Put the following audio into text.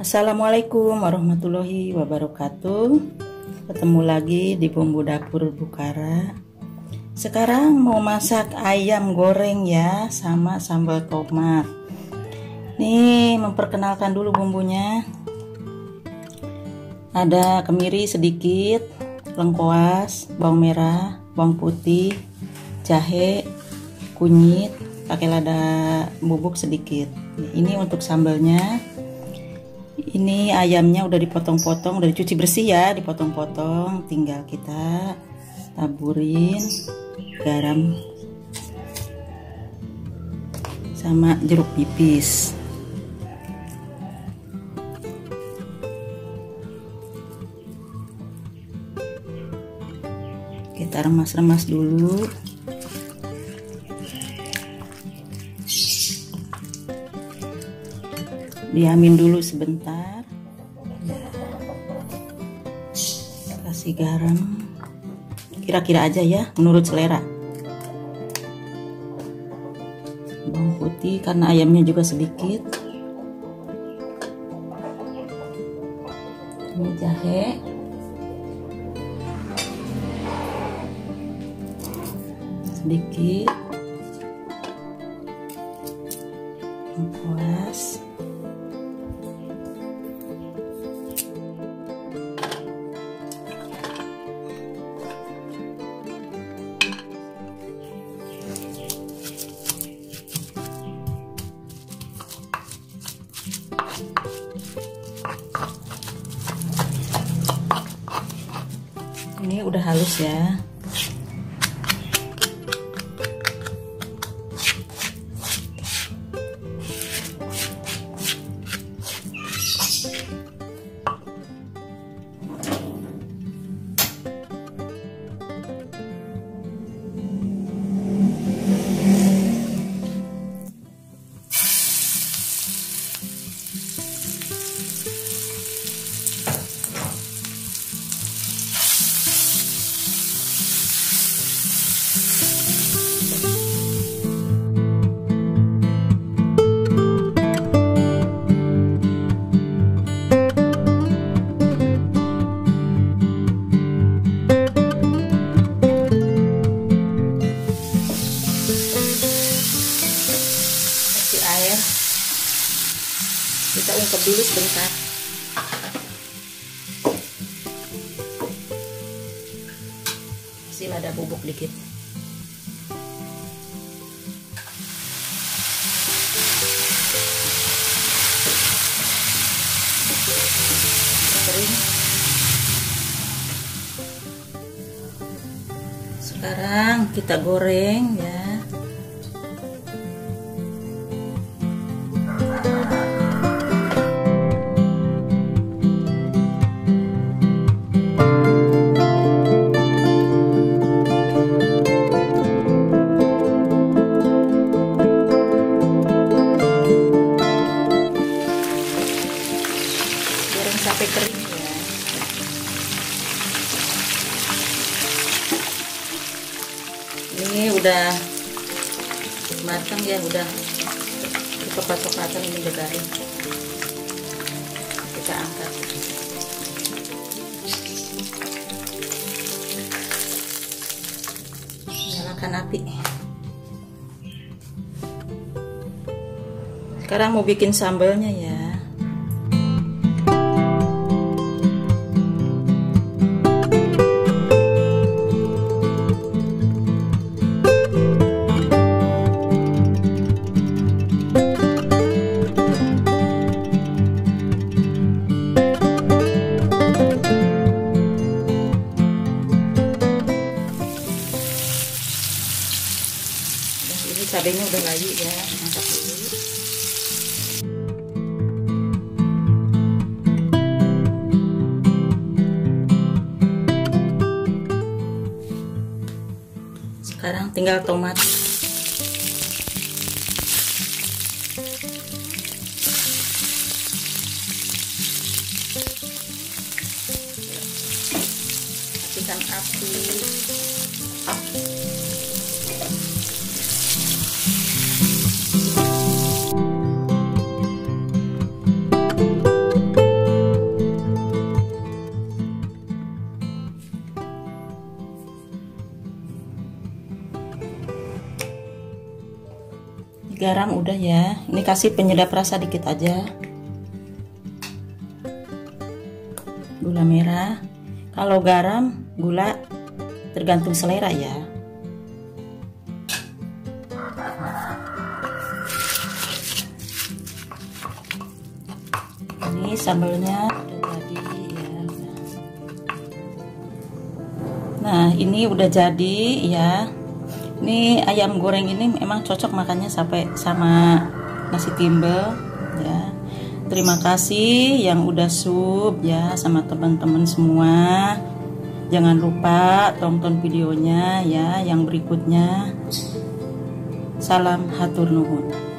Assalamualaikum warahmatullahi wabarakatuh. Ketemu lagi di Bumbu Dapur Bukara. Sekarang mau masak ayam goreng ya, sama sambal tomat. Nih, memperkenalkan dulu bumbunya. Ada kemiri sedikit, lengkuas, bawang merah, bawang putih, jahe, kunyit, pakai lada bubuk sedikit. Ini untuk sambalnya. Ini ayamnya udah dipotong-potong, udah dicuci bersih ya, dipotong-potong. Tinggal kita taburin garam sama jeruk nipis. Kita remas-remas dulu. Diamin dulu sebentar. Kasih garam kira-kira aja ya, menurut selera. Bawang putih karena ayamnya juga sedikit. Ini jahe. Sedikit. Lengkuas. Ini udah halus ya. Air kita ungkep dulu sebentar. Kasih lada bubuk dikit. Kering. Sekarang kita goreng ya. Sampai kering ya. Ini udah matang ya, udah coklat-coklatan, ini udah garing. Kita angkat. Nyalakan api. Sekarang mau bikin sambalnya ya. Ini cabenya udah layu ya, angkat dulu. Sekarang tinggal tomat. Matikan api. garam udah ya. Ini kasih penyedap rasa dikit aja. Gula merah. Kalau garam, gula tergantung selera ya. Ini sambalnya udah jadi ya. Nah, ini udah jadi ya. Ini ayam goreng ini memang cocok makannya sampai sama nasi timbel ya. Terima kasih yang udah sub ya sama teman-teman semua. Jangan lupa tonton videonya ya yang berikutnya. Salam hatur nuhun.